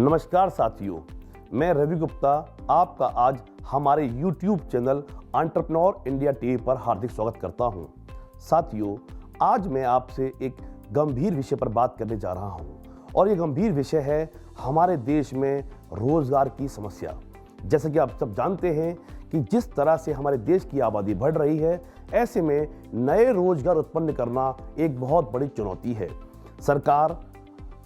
नमस्कार साथियों, मैं रवि गुप्ता आपका आज हमारे YouTube channel entrepreneur India TV पर हार्दिक स्वागत करता हूं। साथियों, आज मैं आपसे एक गंभीर विषय पर बात करने जा रहा हूं और ये गंभीर विषय है हमारे देश में रोजगार की समस्या। जैसा कि आप सब जानते हैं कि जिस तरह से हमारे देश की आबादी बढ़ रही है, ऐसे में नए रोजगार उत्पन्न करना एक बहुत बड़ी चुनौती है। सरकार,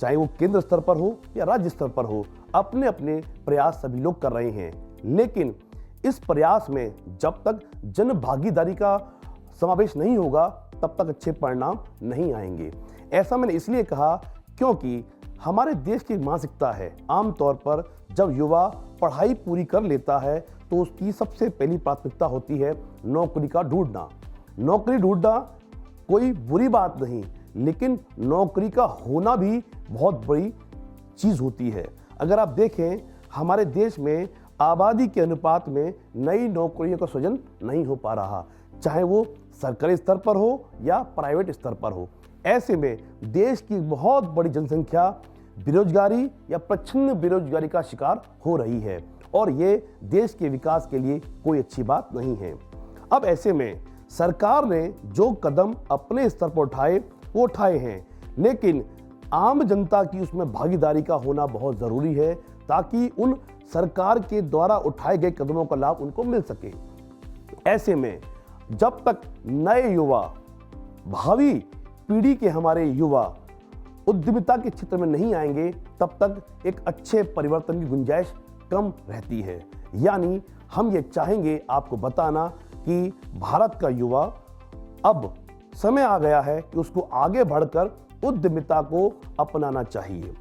चाहे वो केंद्र स्तर पर हो या राज्य स्तर पर हो, अपने अपने प्रयास सभी लोग कर रहे हैं, लेकिन इस प्रयास में जब तक जन भागीदारी का समावेश नहीं होगा तब तक अच्छे परिणाम नहीं आएंगे। ऐसा मैंने इसलिए कहा क्योंकि हमारे देश की मानसिकता है, आमतौर पर जब युवा पढ़ाई पूरी कर लेता है तो उसकी सबसे पहली प्राथमिकता होती है नौकरी का ढूंढना। नौकरी ढूंढना कोई बुरी बात नहीं, लेकिन नौकरी का होना भी बहुत बड़ी चीज़ होती है। अगर आप देखें, हमारे देश में आबादी के अनुपात में नई नौकरियों का सृजन नहीं हो पा रहा, चाहे वो सरकारी स्तर पर हो या प्राइवेट स्तर पर हो। ऐसे में देश की बहुत बड़ी जनसंख्या बेरोजगारी या प्रच्छन्न बेरोजगारी का शिकार हो रही है और ये देश के विकास के लिए कोई अच्छी बात नहीं है। अब ऐसे में सरकार ने जो कदम अपने स्तर पर उठाए हैं, लेकिन आम जनता की उसमें भागीदारी का होना बहुत ज़रूरी है ताकि उन सरकार के द्वारा उठाए गए कदमों का लाभ उनको मिल सके। ऐसे में जब तक नए युवा, भावी पीढ़ी के हमारे युवा उद्यमिता के क्षेत्र में नहीं आएंगे, तब तक एक अच्छे परिवर्तन की गुंजाइश कम रहती है। यानी हम ये चाहेंगे आपको बताना कि भारत का युवा अब समय आ गया है कि उसको आगे बढ़कर उद्यमिता को अपनाना चाहिए।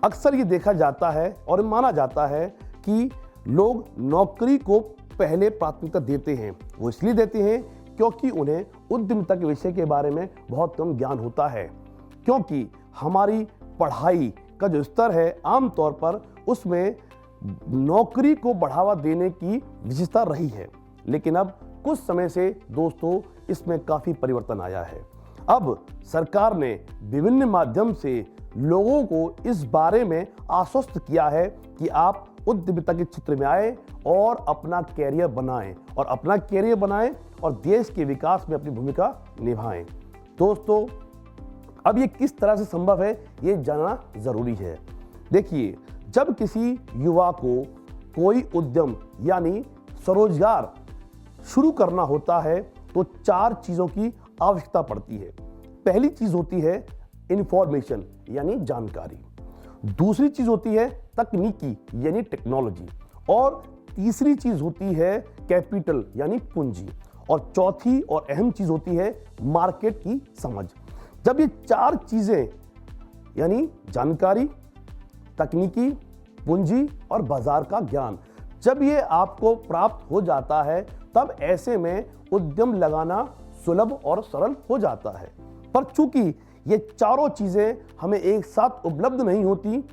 अक्सर ये देखा जाता है और माना जाता है कि लोग नौकरी को पहले प्राथमिकता देते हैं। वो इसलिए देते हैं क्योंकि उन्हें उद्यमिता के विषय के बारे में बहुत कम ज्ञान होता है, क्योंकि हमारी पढ़ाई का जो स्तर है आमतौर पर उसमें नौकरी को बढ़ावा देने की विशेषता रही है। लेकिन अब कुछ समय से दोस्तों इसमें काफ़ी परिवर्तन आया है। अब सरकार ने विभिन्न माध्यम से लोगों को इस बारे में आश्वस्त किया है कि आप उद्यमिता के क्षेत्र में आए और अपना कैरियर बनाएं और देश के विकास में अपनी भूमिका निभाएं। दोस्तों, अब ये किस तरह से संभव है ये जानना जरूरी है। देखिए, जब किसी युवा को कोई उद्यम यानी स्वरोजगार शुरू करना होता है तो 4 चीज़ों की आवश्यकता पड़ती है। पहली चीज़ होती है इंफॉर्मेशन यानी जानकारी, दूसरी चीज़ होती है तकनीकी यानी टेक्नोलॉजी, और तीसरी चीज़ होती है कैपिटल यानी पूंजी, और चौथी और अहम चीज़ होती है मार्केट की समझ। जब ये 4 चीज़ें यानी जानकारी, तकनीकी, पूंजी और बाजार का ज्ञान, जब ये आपको प्राप्त हो जाता है तब ऐसे में उद्यम लगाना सुलभ और सरल हो जाता है। पर चूंकि ये चारों चीजें हमें एक साथ उपलब्ध नहीं होती,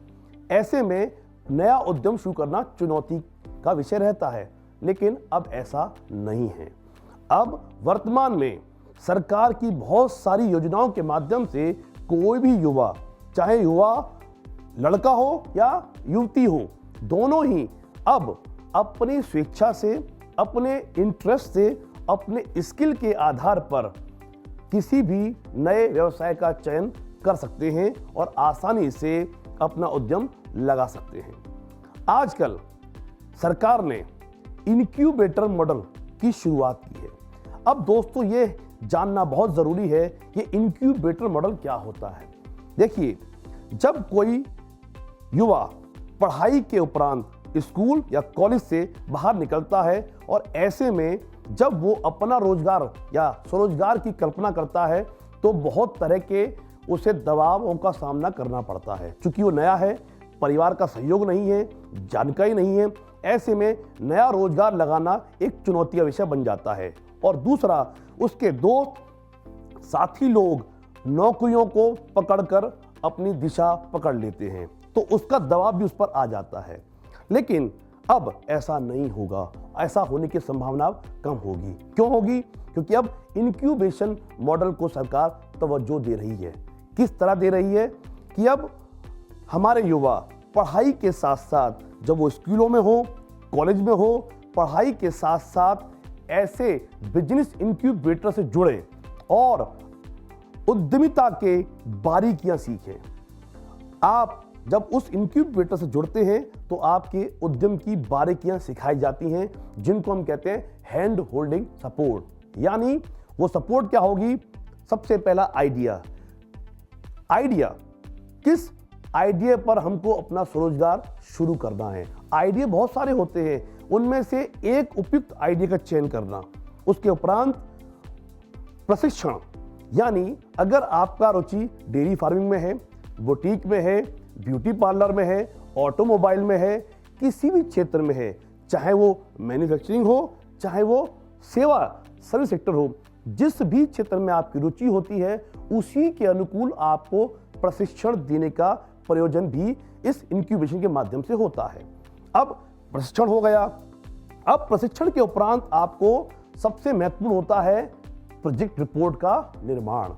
ऐसे में नया उद्यम शुरू करना चुनौती का विषय रहता है। लेकिन अब ऐसा नहीं है। अब वर्तमान में सरकार की बहुत सारी योजनाओं के माध्यम से कोई भी युवा, चाहे युवा लड़का हो या युवती हो, दोनों ही अब अपनी स्वेच्छा से, अपने इंटरेस्ट से, अपने स्किल के आधार पर किसी भी नए व्यवसाय का चयन कर सकते हैं और आसानी से अपना उद्यम लगा सकते हैं। आजकल सरकार ने इनक्यूबेटर मॉडल की शुरुआत की है। अब दोस्तों, ये जानना बहुत ज़रूरी है कि इनक्यूबेटर मॉडल क्या होता है। देखिए, जब कोई युवा पढ़ाई के उपरांत स्कूल या कॉलेज से बाहर निकलता है और ऐसे में जब वो अपना रोजगार या स्वरोजगार की कल्पना करता है तो बहुत तरह के उसे दबावों का सामना करना पड़ता है। क्योंकि वो नया है, परिवार का सहयोग नहीं है, जानकारी नहीं है, ऐसे में नया रोजगार लगाना एक चुनौती का विषय बन जाता है। और दूसरा, उसके दोस्त साथी लोग नौकरियों को पकड़कर अपनी दिशा पकड़ लेते हैं, तो उसका दबाव भी उस पर आ जाता है। लेकिन अब ऐसा नहीं होगा, ऐसा होने की संभावना कम होगी। क्यों होगी? क्योंकि अब इंक्यूबेशन मॉडल को सरकार तवज्जो दे रही है। किस तरह दे रही है कि अब हमारे युवा पढ़ाई के साथ साथ, जब वो स्कूलों में हो, कॉलेज में हो, पढ़ाई के साथ साथ ऐसे बिजनेस इंक्यूबेटर से जुड़े और उद्यमिता के बारीकियां सीखें। आप जब उस इंक्यूबेटर से जुड़ते हैं तो आपके उद्यम की बारीकियां सिखाई जाती हैं, जिनको हम कहते हैं हैंड होल्डिंग सपोर्ट। यानी वो सपोर्ट क्या होगी? सबसे पहला आइडिया, किस आइडिया पर हमको अपना स्वरोजगार शुरू करना है। आइडिया बहुत सारे होते हैं, उनमें से एक उपयुक्त आइडिया का चयन करना। उसके उपरांत प्रशिक्षण, यानी अगर आपका रुचि डेयरी फार्मिंग में है, बुटीक में है, ब्यूटी पार्लर में है, ऑटोमोबाइल में है, किसी भी क्षेत्र में है, चाहे वो मैन्युफैक्चरिंग हो, चाहे वो सेवा सर्विस सेक्टर हो, जिस भी क्षेत्र में आपकी रुचि होती है उसी के अनुकूल आपको प्रशिक्षण देने का प्रयोजन भी इस इंक्यूबेशन के माध्यम से होता है। अब प्रशिक्षण हो गया। अब प्रशिक्षण के उपरांत आपको सबसे महत्वपूर्ण होता है प्रोजेक्ट रिपोर्ट का निर्माण।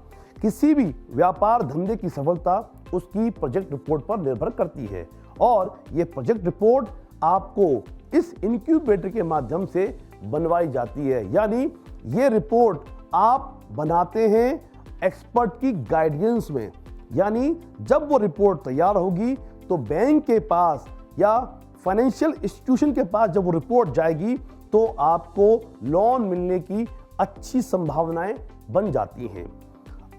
किसी भी व्यापार धंधे की सफलता उसकी प्रोजेक्ट रिपोर्ट पर निर्भर करती है और ये प्रोजेक्ट रिपोर्ट आपको इस इंक्यूबेटर के माध्यम से बनवाई जाती है। यानी ये रिपोर्ट आप बनाते हैं एक्सपर्ट की गाइडेंस में। यानी जब वो रिपोर्ट तैयार होगी तो बैंक के पास या फाइनेंशियल इंस्टीट्यूशन के पास जब वो रिपोर्ट जाएगी तो आपको लोन मिलने की अच्छी संभावनाएं बन जाती हैं।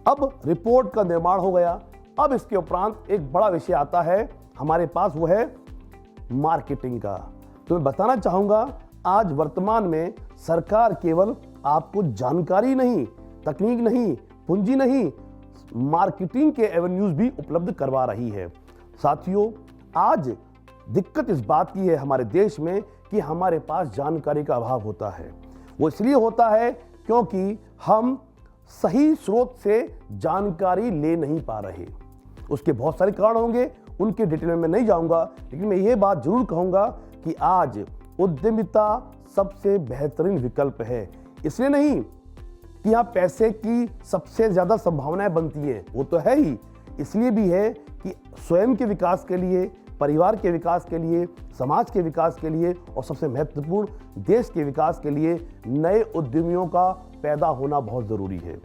अब रिपोर्ट का निर्माण हो गया। अब इसके उपरांत एक बड़ा विषय आता है हमारे पास, वो है मार्केटिंग का। तो मैं बताना चाहूंगा, आज वर्तमान में सरकार केवल आपको जानकारी नहीं, तकनीक नहीं, पूंजी नहीं, मार्केटिंग के एवेन्यूज भी उपलब्ध करवा रही है। साथियों, आज दिक्कत इस बात की है हमारे देश में कि हमारे पास जानकारी का अभाव होता है। वो इसलिए होता है क्योंकि हम सही स्रोत से जानकारी ले नहीं पा रहे। उसके बहुत सारे कारण होंगे, उनके डिटेल में मैं नहीं जाऊंगा, लेकिन मैं ये बात जरूर कहूंगा कि आज उद्यमिता सबसे बेहतरीन विकल्प है। इसलिए नहीं कि यहाँ पैसे की सबसे ज्यादा संभावनाएं बनती हैं, वो तो है ही, इसलिए भी है कि स्वयं के विकास के लिए, परिवार के विकास के लिए, समाज के विकास के लिए और सबसे महत्वपूर्ण देश के विकास के लिए नए उद्यमियों का पैदा होना बहुत जरूरी है।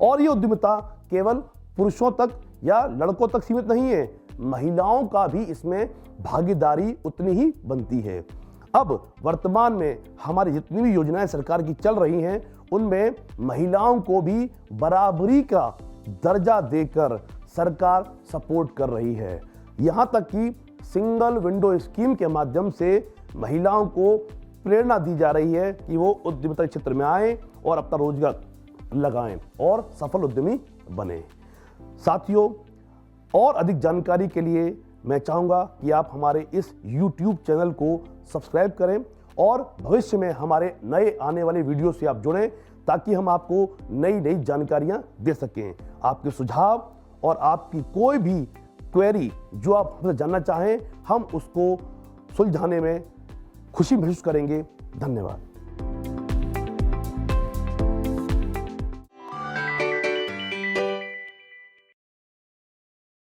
और ये उद्यमिता केवल पुरुषों तक या लड़कों तक सीमित नहीं है, महिलाओं का भी इसमें भागीदारी उतनी ही बनती है। अब वर्तमान में हमारी जितनी भी योजनाएं सरकार की चल रही हैं उनमें महिलाओं को भी बराबरी का दर्जा देकर सरकार सपोर्ट कर रही है। यहां तक कि सिंगल विंडो स्कीम के माध्यम से महिलाओं को प्रेरणा दी जा रही है कि वो उद्यमिता क्षेत्र में आए और अपना रोजगार लगाएं और सफल उद्यमी बने। साथियों, और अधिक जानकारी के लिए मैं चाहूंगा कि आप हमारे इस YouTube चैनल को सब्सक्राइब करें और भविष्य में हमारे नए आने वाले वीडियो से आप जुड़ें ताकि हम आपको नई नई जानकारियां दे सकें। आपके सुझाव और आपकी कोई भी क्वेरी जो आप हमसे जानना चाहें, हम उसको सुलझाने में खुशी महसूस करेंगे। धन्यवाद।